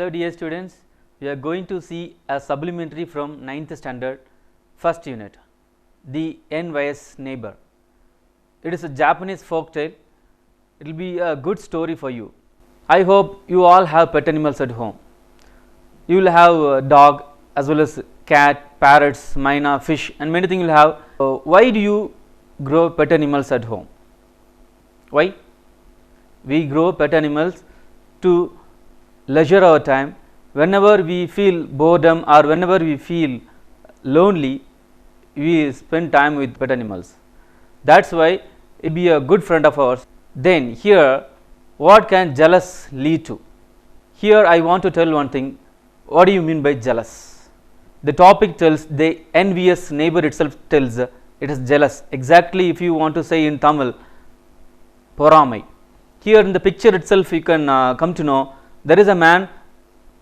Hello dear students, we are going to see a supplementary from 9th standard first unit, The Envious Neighbour. It is a Japanese folk tale. It will be a good story for you. I hope you all have pet animals at home. You will have a dog as well as cat, parrots, myna, fish and many things you will have. Why do you grow pet animals at home? Why? We grow pet animals to leisure our time. Whenever we feel boredom or whenever we feel lonely, we spend time with pet animals. That's why it be a good friend of ours. Then here, what can jealous lead to? Here I want to tell one thing. What do you mean by jealous? The topic tells, the envious neighbor itself tells it is jealous. Exactly, if you want to say in Tamil, poramai. Here in the picture itself you can come to know there is a man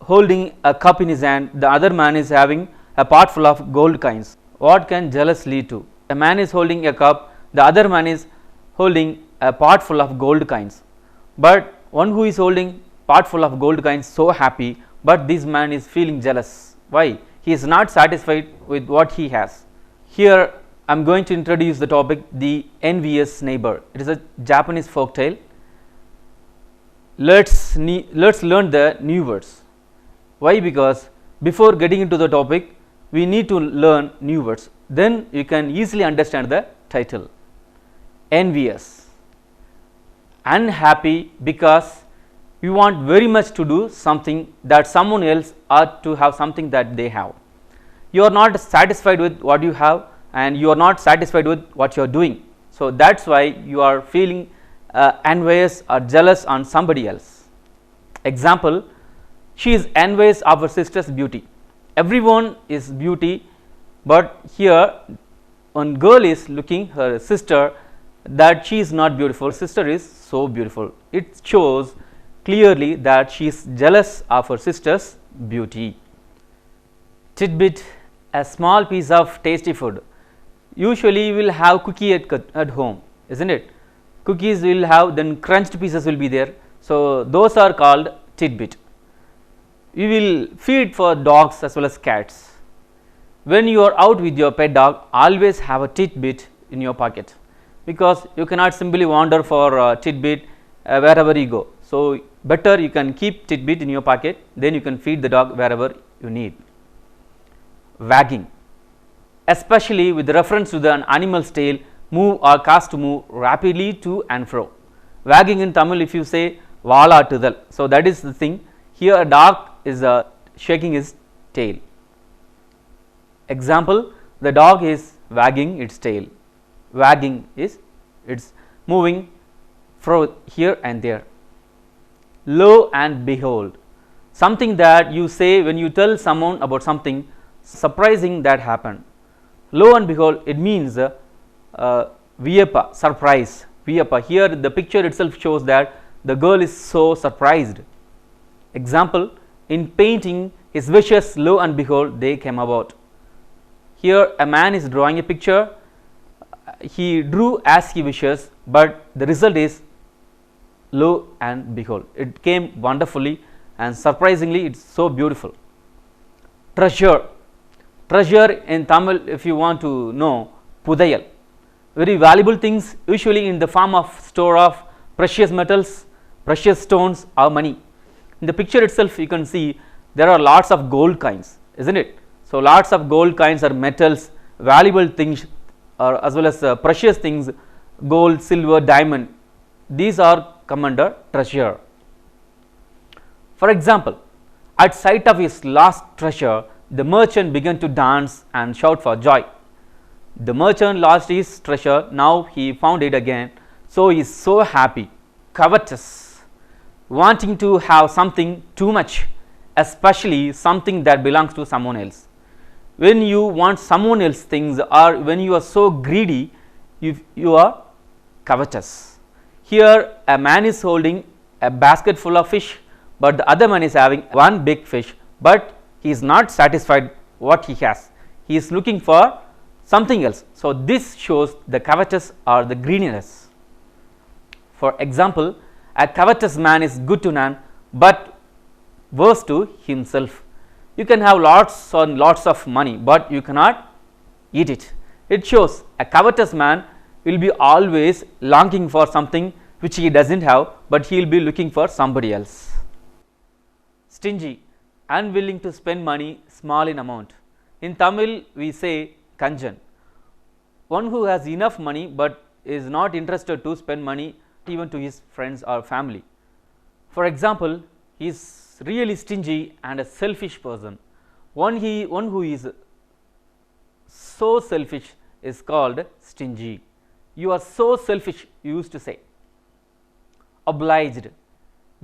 holding a cup in his hand, the other man is having a pot full of gold coins. What can jealous lead to? A man is holding a cup, the other man is holding a pot full of gold coins, but one who is holding pot full of gold coins so happy, but this man is feeling jealous. Why? He is not satisfied with what he has. Here I am going to introduce the topic, the envious neighbor. It is a Japanese folk tale. Let's learn the new words. Why? Because before getting into the topic, we need to learn new words. Then you can easily understand the title. Envious, unhappy because you want very much to do something that someone else ought to have something that they have. You are not satisfied with what you have and you are not satisfied with what you are doing. So that's why you are feeling envious or jealous on somebody else. Example, she is envious of her sister's beauty. Everyone is beauty, but here one girl is looking her sister that she is not beautiful. Sister is so beautiful. It shows clearly that she is jealous of her sister's beauty. Tidbit, a small piece of tasty food. Usually you will have cookie at home, isn't it? Cookies will have, then crunched pieces will be there. So those are called tidbit. You will feed for dogs as well as cats. When you are out with your pet dog, always have a tidbit in your pocket, because you cannot simply wander for tidbit wherever you go. So better you can keep tidbit in your pocket, then you can feed the dog wherever you need. Wagging, especially with reference to an animal's tail, move or cast to move rapidly to and fro. Wagging in Tamil, if you say vaalaatudal, so that is the thing. Here a dog is shaking his tail. Example, the dog is wagging its tail. Wagging is it's moving from here and there. Lo and behold, something that you say when you tell someone about something surprising that happened. Lo and behold, it means viyappa, surprise, viyappa. Here the picture itself shows that the girl is so surprised. Example, in painting his wishes, lo and behold, they came about. Here a man is drawing a picture, he drew as he wishes, but the result is lo and behold, it came wonderfully and surprisingly, it is so beautiful. Treasure, treasure in Tamil, if you want to know, pudayal. Very valuable things, usually in the form of store of precious metals, precious stones or money. In the picture itself you can see there are lots of gold coins, isn't it? So lots of gold coins are metals, valuable things, or as well as precious things, gold, silver, diamond. These are come under treasure. For example, at sight of his lost treasure, the merchant began to dance and shout for joy. The merchant lost his treasure, now he found it again, so he is so happy. Covetous, wanting to have something too much, especially something that belongs to someone else. When you want someone else's things or when you are so greedy, you are covetous. Here a man is holding a basket full of fish, but the other man is having one big fish, but he is not satisfied what he has. He is looking for something else. So this shows the covetous or the greediness. For example, a covetous man is good to none, but worse to himself. You can have lots and lots of money, but you cannot eat it. It shows a covetous man will be always longing for something which he does not have, but he will be looking for somebody else. Stingy, unwilling to spend money small in amount. In Tamil we say kanjan, one who has enough money but is not interested to spend money even to his friends or family. For example, he is really stingy and a selfish person. One who is so selfish is called stingy. You are so selfish, you used to say. Obliged,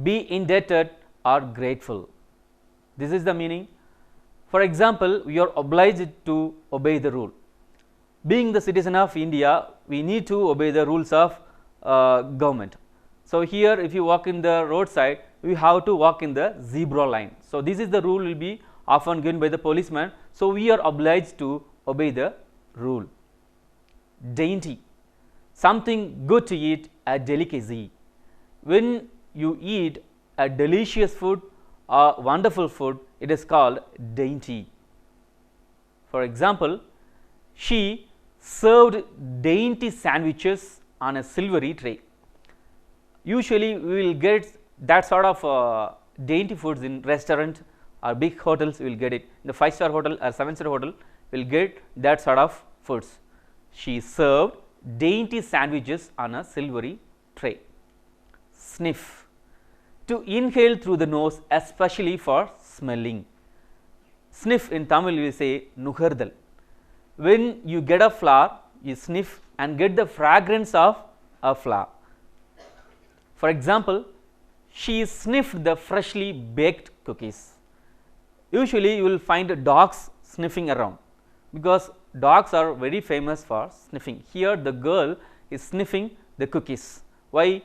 be indebted or grateful. This is the meaning. For example, we are obliged to obey the rule. Being the citizen of India, we need to obey the rules of government. So, here if you walk in the roadside, we have to walk in the zebra line. So, this is the rule will be often given by the policeman. So, we are obliged to obey the rule. Dainty, something good to eat, a delicacy. When you eat a delicious food or wonderful food, it is called dainty. For example, she served dainty sandwiches on a silvery tray. Usually we will get that sort of dainty foods in restaurant or big hotels. We will get it in the 5-star hotel or 7-star hotel. We will get that sort of foods. She served dainty sandwiches on a silvery tray. Sniff, to inhale through the nose, especially for smelling. Sniff in Tamil we say nuhardal. When you get a flower, you sniff and get the fragrance of a flower. For example, she sniffed the freshly baked cookies. Usually you will find dogs sniffing around, because dogs are very famous for sniffing. Here the girl is sniffing the cookies. Why?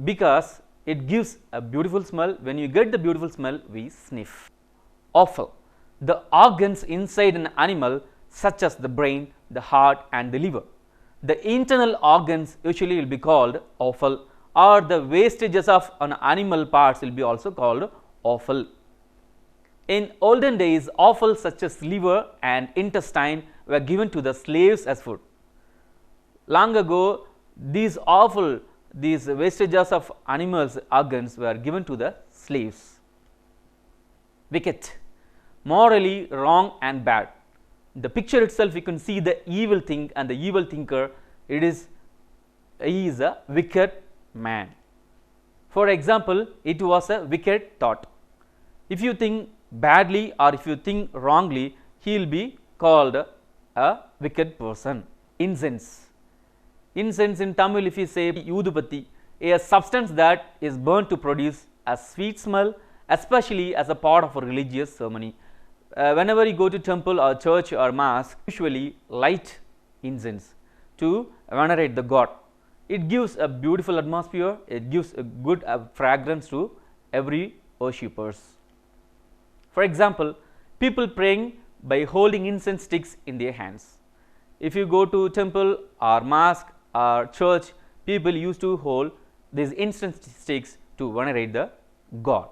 Because it gives a beautiful smell. When you get the beautiful smell, we sniff. Offal, the organs inside an animal such as the brain, the heart and the liver. The internal organs usually will be called offal, or the wastages of an animal parts will be also called offal. In olden days, offal such as liver and intestine were given to the slaves as food. Long ago, these wastages of animals organs were given to the slaves. Wicked, morally wrong and bad. In the picture itself you can see the evil thing and the evil thinker. He is a wicked man. For example, it was a wicked thought. If you think badly or if you think wrongly, he will be called a wicked person. Incense. Incense in Tamil if you say udupatti, a substance that is burnt to produce a sweet smell, especially as a part of a religious ceremony. Whenever you go to temple or church or mosque, usually light incense to venerate the god. It gives a beautiful atmosphere, it gives a good fragrance to every worshippers. For example, people praying by holding incense sticks in their hands. If you go to temple or mosque or church, people used to hold these incense sticks to venerate the god.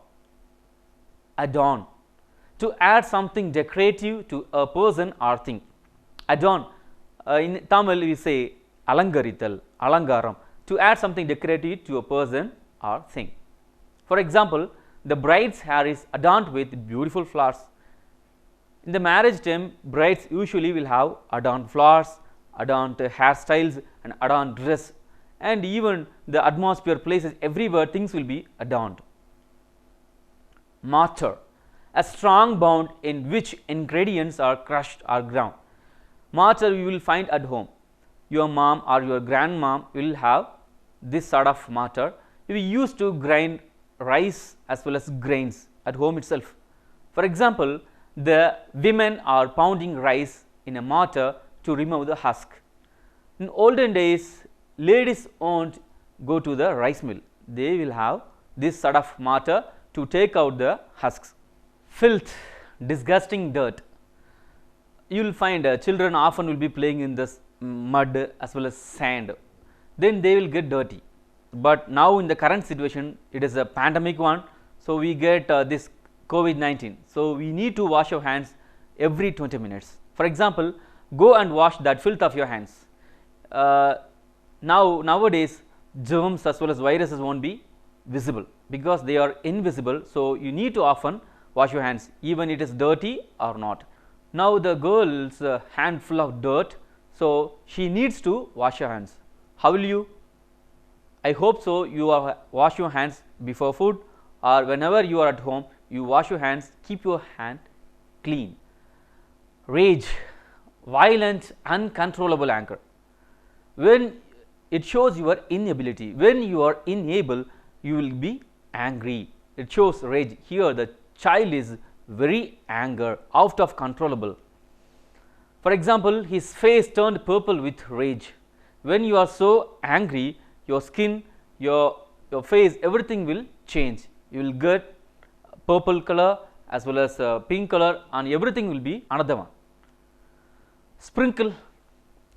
Adorn, to add something decorative to a person or thing. Adorn, in Tamil we say alangarithal, alangaram, to add something decorative to a person or thing. For example, the bride's hair is adorned with beautiful flowers. In the marriage time, brides usually will have adorned flowers, adorned hairstyles and adorned dress, and even the atmosphere, places, everywhere things will be adorned. Mortar, a strong bond in which ingredients are crushed or ground. Mortar you will find at home. Your mom or your grandmom will have this sort of mortar. We used to grind rice as well as grains at home itself. For example, the women are pounding rice in a mortar to remove the husk. In olden days, ladies won't go to the rice mill. They will have this sort of mortar to take out the husks. Filth, disgusting dirt. You will find children often will be playing in this mud as well as sand, then they will get dirty. But now in the current situation, it is a pandemic one, so we get this COVID-19. So, we need to wash our hands every 20 minutes. For example, go and wash that filth of your hands. Nowadays germs as well as viruses won't be visible because they are invisible. So, you need to often wash your hands even it is dirty or not. Now, the girl's hand full of dirt, so she needs to wash her hands. How will you? I hope so you wash your hands before food, or whenever you are at home you wash your hands, keep your hand clean. Rage, violent, uncontrollable anger. When it shows your inability, when you are unable, you will be angry. It shows rage. Here the child is very angry, out of controllable. For example, his face turned purple with rage. When you are so angry, your skin, your face, everything will change. You will get purple color as well as pink color, and everything will be another one. Sprinkle,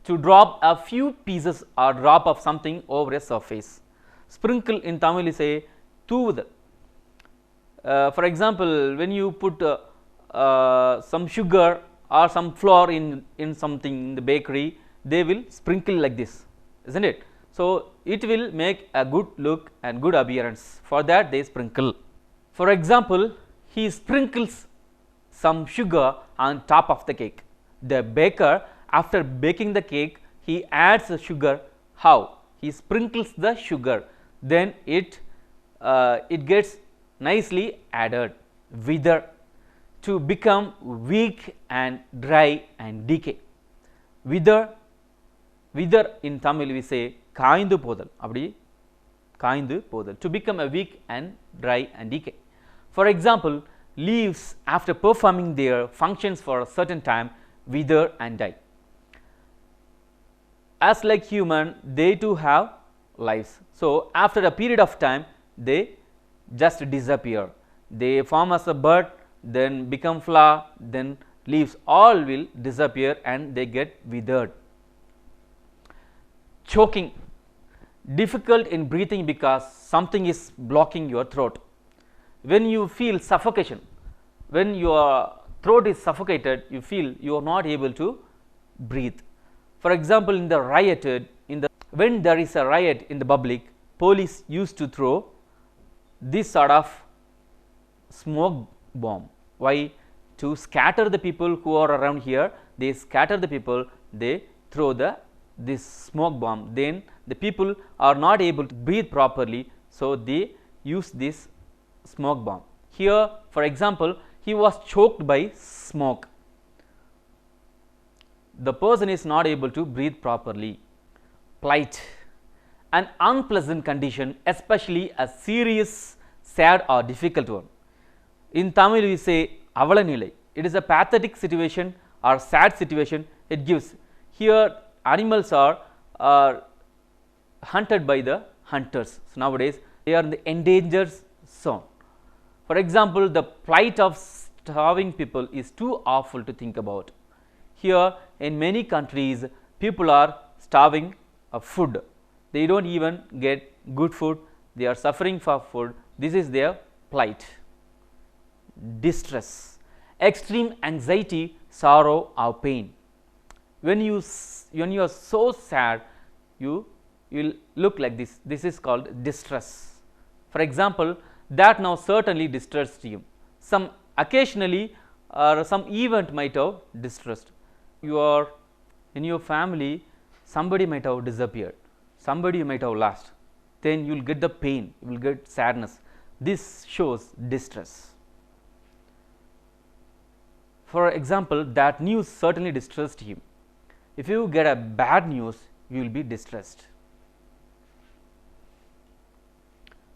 to drop a few pieces or drop of something over a surface. Sprinkle in Tamil is a tooth. For example, when you put some sugar or some flour in something in the bakery, they will sprinkle like this, isn't it? So, it will make a good look and good appearance. For that they sprinkle. For example, he sprinkles some sugar on top of the cake. The baker, after baking the cake, he adds the sugar. How? He sprinkles the sugar, then it gets nicely added. Wither, to become weak and dry and decay. Wither in Tamil we say kaindu podal, abdi kaindu podal, to become a weak and dry and decay. For example, leaves after performing their functions for a certain time wither and die. As like human, they too have lives. So, after a period of time they just disappear. They form as a bud, then become flower, then leaves, all will disappear and they get withered. Choking, difficult in breathing because something is blocking your throat. When you feel suffocation, when your throat is suffocated, you feel you are not able to breathe. For example, in the rioted, when there is a riot in the public, police used to throw this sort of smoke bomb. Why? To scatter the people who are around here. They scatter the people, they throw this smoke bomb, then the people are not able to breathe properly, so they use this smoke bomb. Here, for example, he was choked by smoke. The person is not able to breathe properly. Plight, an unpleasant condition, especially a serious, sad or difficult one. In Tamil we say avalanilai. It is a pathetic situation or sad situation it gives. Here animals are hunted by the hunters. So, nowadays they are in the endangered zone. For example, the plight of starving people is too awful to think about. Here in many countries people are starving of food. They do not even get good food, they are suffering for food. This is their plight. Distress, extreme anxiety, sorrow or pain. When you are so sad, you will look like this. This is called distress. For example, that now certainly distressed you. Some occasionally or some event might have distressed. You are in your family, somebody might have disappeared, somebody you might have lost, then you will get the pain, you will get sadness. This shows distress. For example, that news certainly distressed him. If you get a bad news, you will be distressed.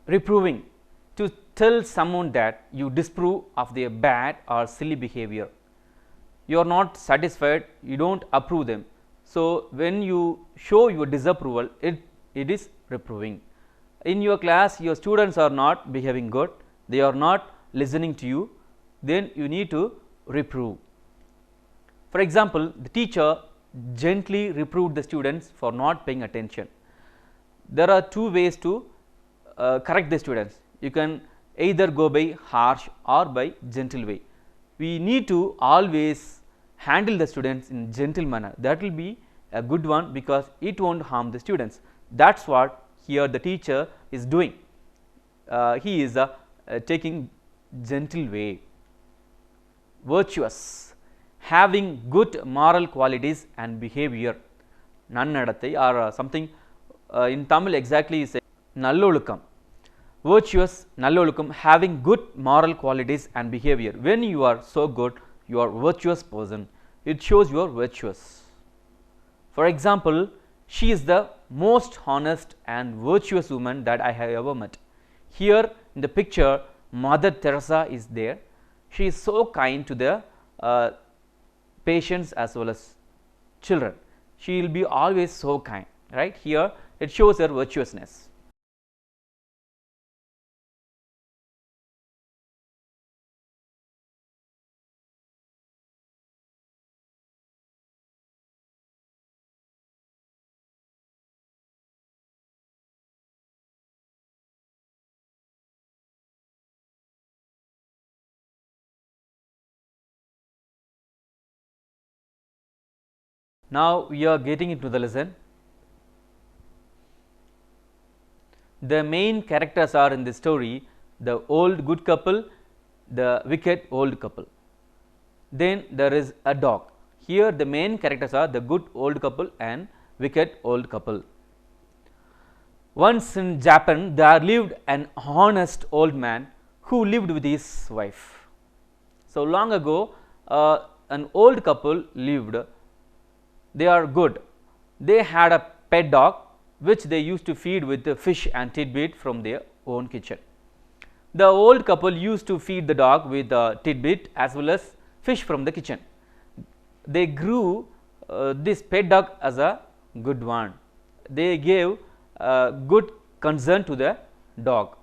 Reproving, to tell someone that you disapprove of their bad or silly behavior. You are not satisfied, you do not approve them. So, when you show your disapproval, it is reproving. In your class, your students are not behaving good, they are not listening to you, then you need to reprove. For example, the teacher gently reproved the students for not paying attention. There are two ways to correct the students. You can either go by harsh or by gentle way. We need to always handle the students in gentle manner. That will be a good one because it won't harm the students. That is what here the teacher is doing. He is taking gentle way. Virtuous, having good moral qualities and behavior. Nannadathai or something in Tamil exactly is nallolukam. Virtuous, nallolukam, having good moral qualities and behavior. When you are so good, you are virtuous person. It shows you are virtuous. For example, she is the most honest and virtuous woman that I have ever met. Here in the picture, Mother Teresa is there. She is so kind to the patients as well as children. She will be always so kind, right? Here it shows her virtuousness. Now we are getting into the lesson. The main characters are in this story the old good couple, the wicked old couple. Then there is a dog. Here the main characters are the good old couple and wicked old couple. Once in Japan there lived an honest old man who lived with his wife. So long ago an old couple lived. They are good. They had a pet dog which they used to feed with the fish and tidbit from their own kitchen. The old couple used to feed the dog with tidbit as well as fish from the kitchen. They grew this pet dog as a good one. They gave good concern to the dog.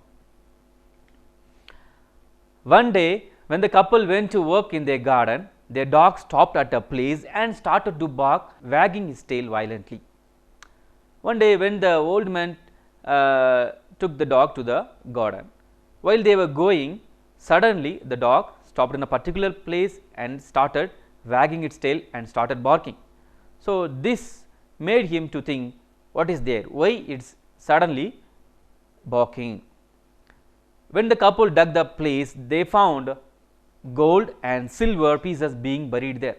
One day when the couple went to work in their garden, their dog stopped at a place and started to bark, wagging his tail violently. One day when the old man took the dog to the garden, while they were going, suddenly the dog stopped in a particular place and started wagging its tail and started barking. So this made him to think, what is there? Why it's suddenly barking? When the couple dug the place, they found gold and silver pieces being buried there.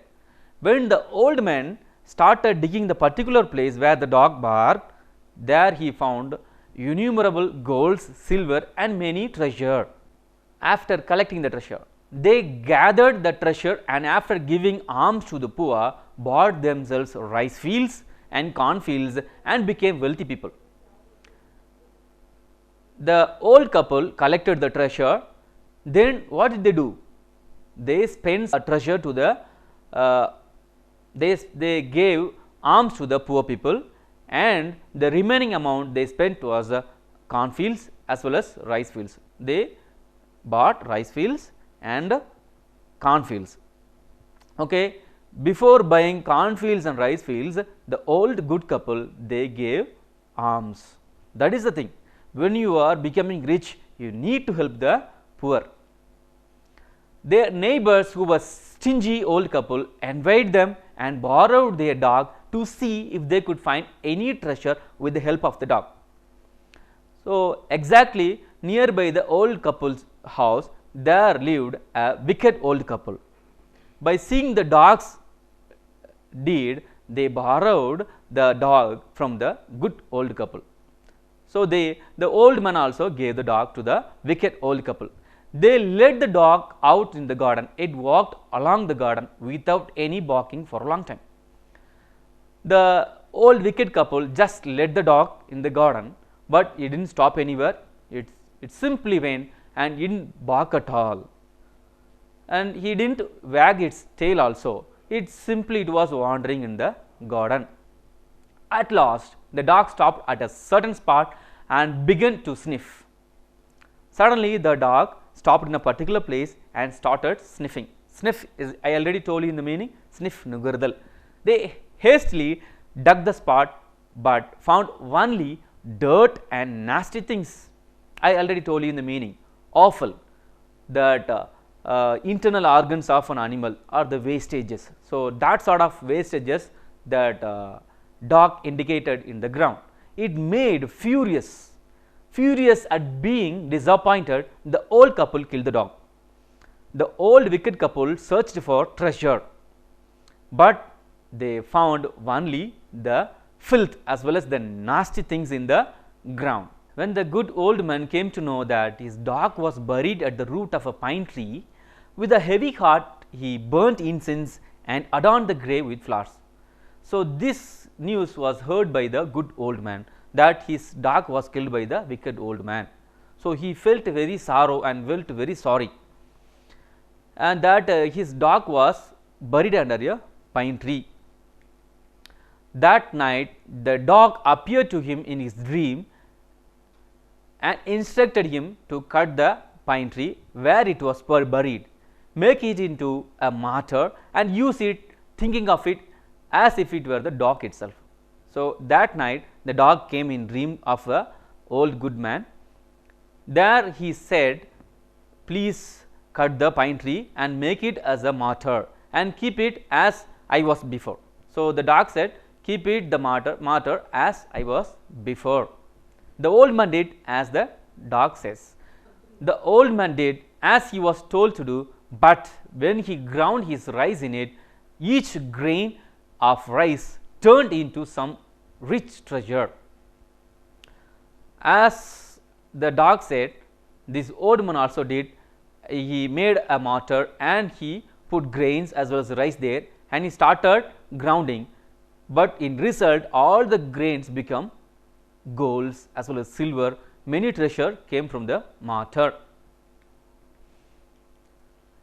When the old man started digging the particular place where the dog barked, there he found innumerable golds, silver and many treasure. After collecting the treasure, they gathered the treasure and after giving alms to the poor, bought themselves rice fields and corn fields and became wealthy people. The old couple collected the treasure. Then what did they do? They spent a treasure to the they gave alms to the poor people, and the remaining amount they spent was corn fields as well as rice fields. They bought rice fields and corn fields. Okay. Before buying corn fields and rice fields, the old good couple they gave alms. That is the thing. When you are becoming rich, you need to help the poor. Their neighbors, who was stingy old couple, invited them and borrowed their dog to see if they could find any treasure with the help of the dog. So exactly nearby the old couple's house, there lived a wicked old couple. By seeing the dog's deed, they borrowed the dog from the good old couple. So the old man also gave the dog to the wicked old couple. They led the dog out in the garden. It walked along the garden without any barking for a long time. The old wicked couple just led the dog in the garden, but it did not stop anywhere. It simply went and did not bark at all, and he did not wag its tail also. It was wandering in the garden. At last the dog stopped at a certain spot and began to sniff. Suddenly the dog stopped in a particular place and started sniffing. Sniff is, I already told you in the meaning, sniff nugurdal. They hastily dug the spot but found only dirt and nasty things. I already told you in the meaning. offal, that internal organs of an animal are the wastages. So, that sort of wastages that dog indicated in the ground. It made furious at being disappointed, the old couple killed the dog. The old wicked couple searched for treasure, but they found only the filth as well as the nasty things in the ground. When the good old man came to know that his dog was buried at the root of a pine tree, with a heavy heart he burnt incense and adorned the grave with flowers. So, this news was heard by the good old man, that his dog was killed by the wicked old man. So, he felt very sorrow and felt very sorry, and that his dog was buried under a pine tree. That night the dog appeared to him in his dream and instructed him to cut the pine tree where it was buried, make it into a martyr and use it, thinking of it as if it were the dog itself. So, that night the dog came in dream of a old good man. There he said, please cut the pine tree and make it as a martyr and keep it as I was before. So, the dog said, keep it the martyr as I was before. The old man did as the dog says. The old man did as he was told to do, but when he ground his rice in it, each grain of rice turned into some rich treasure. As the dog said, this old man also did. He made a mortar and he put grains as well as rice there, and he started grounding, but in result all the grains become golds as well as silver. Many treasure came from the mortar.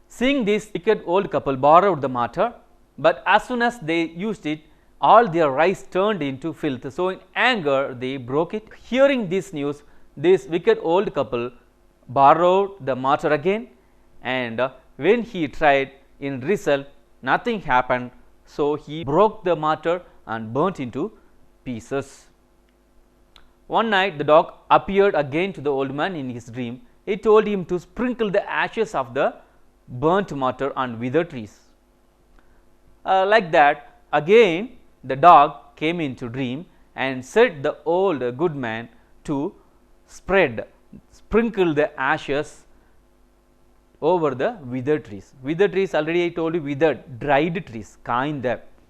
Seeing this, wicked old couple borrowed the mortar, but as soon as they used it, all their rice turned into filth. So, in anger they broke it. Hearing this news, this wicked old couple borrowed the mortar again, and when he tried, in result nothing happened. So, he broke the mortar and burnt into pieces. One night the dog appeared again to the old man in his dream. He told him to sprinkle the ashes of the burnt mortar on withered trees. Like that, again the dog came into dream and said the old good man to sprinkle the ashes over the withered trees. Withered trees, already I told you, withered, dried trees, kind.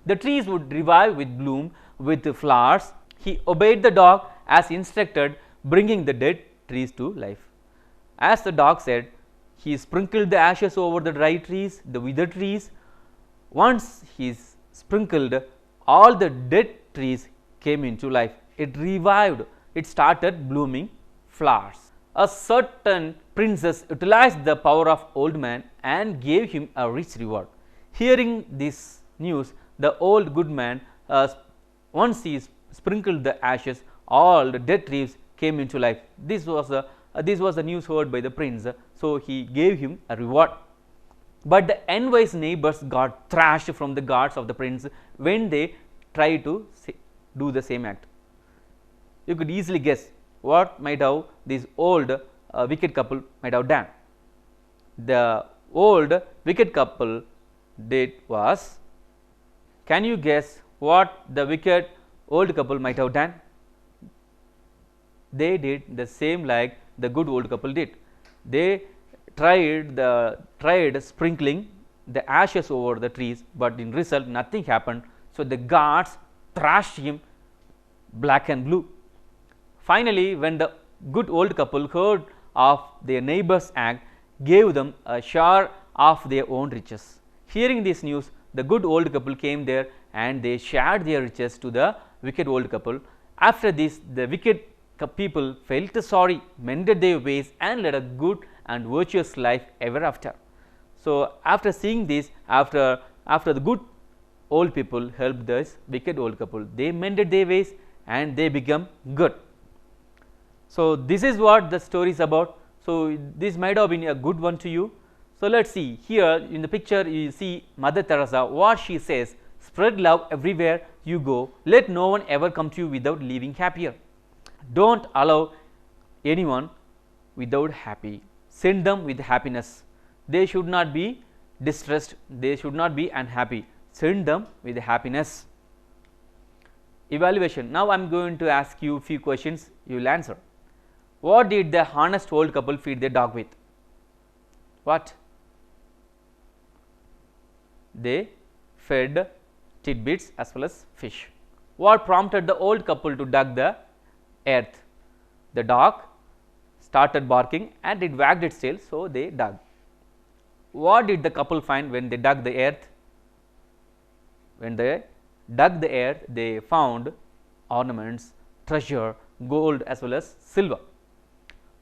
The trees would revive with bloom, with flowers. He obeyed the dog as instructed, bringing the dead trees to life. As the dog said, he sprinkled the ashes over the dry trees, the withered trees. Once he sprinkled, all the dead trees came into life. It revived, it started blooming flowers. A certain princess utilized the power of old man and gave him a rich reward. Hearing this news, the old good man, once he sprinkled the ashes, all the dead trees came into life. This was the news heard by the prince. So, he gave him a reward. But the envious neighbors got thrashed from the guards of the prince when they tried to do the same act. You could easily guess what might have this old wicked couple might have done. The old wicked couple did was, can you guess what the wicked old couple might have done? They did the same like the good old couple did. They tried sprinkling the ashes over the trees, but in result nothing happened. So, the guards thrashed him black and blue. Finally, when the good old couple heard of their neighbor's act, gave them a share of their own riches. Hearing this news, the good old couple came there and they shared their riches to the wicked old couple. After this, the wicked people felt sorry, mended their ways and led a good and virtuous life ever after. So, after seeing this, after the good old people helped this wicked old couple, they mended their ways and they become good. So, this is what the story is about. So, this might have been a good one to you. So, let us see here in the picture you see Mother Teresa, what she says: spread love everywhere you go, let no one ever come to you without leaving happier. Don't allow anyone without happy. send them with happiness. They should not be distressed, they should not be unhappy, send them with happiness. Evaluation. Now I am going to ask you few questions, you will answer. What did the honest old couple feed their dog with? What? They fed tidbits as well as fish. What prompted the old couple to dug the earth? The dog started barking and it wagged its tail, so they dug. What did the couple find when they dug the earth? When they dug the earth, they found ornaments, treasure, gold as well as silver.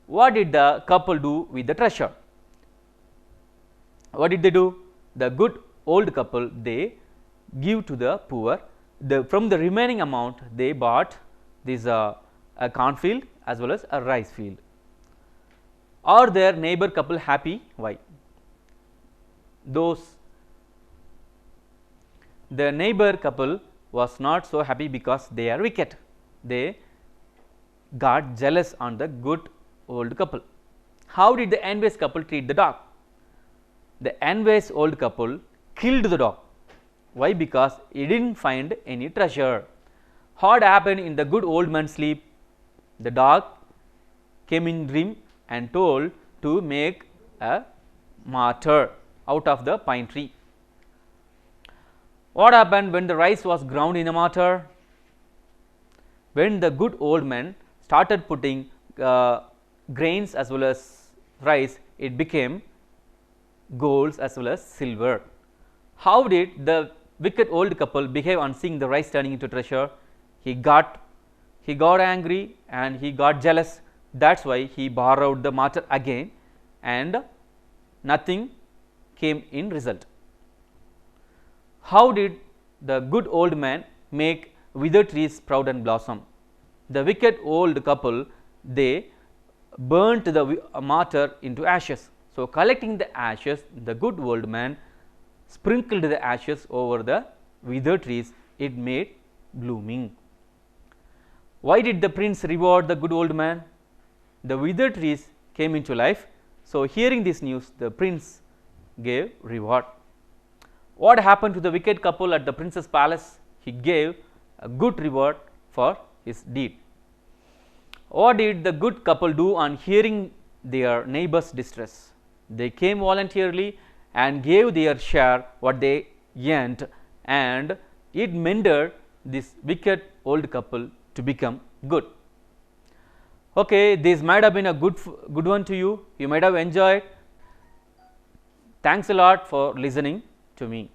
What did the couple do with the treasure? What did they do? The good old couple, they give to the poor. From the remaining amount, they bought this a cornfield as well as a rice field. Are their neighbor couple happy? Why? The neighbor couple was not so happy because they are wicked. They got jealous on the good old couple. How did the envious couple treat the dog? The envious old couple killed the dog. Why? Because he did not find any treasure. What happened in the good old man's sleep? The dog came in dream and told to make a mortar out of the pine tree. What happened when the rice was ground in a mortar? When the good old man started putting grains as well as rice, it became gold as well as silver. How did the wicked old couple behave on seeing the rice turning into treasure? He got angry and he got jealous. That is why he borrowed the mortar again and nothing came in result. How did the good old man make withered trees sprout and blossom? The wicked old couple, they burnt the mortar into ashes. So, collecting the ashes, the good old man sprinkled the ashes over the withered trees, it made blooming. Why did the prince reward the good old man? The withered trees came into life. So, hearing this news, the prince gave reward. What happened to the wicked couple at the prince's palace? He gave a good reward for his deed. What did the good couple do on hearing their neighbor's distress? They came voluntarily and gave their share what they earned, and it mended this wicked old couple to become good. Okay, this might have been a good one to you. You might have enjoyed. Thanks a lot for listening to me.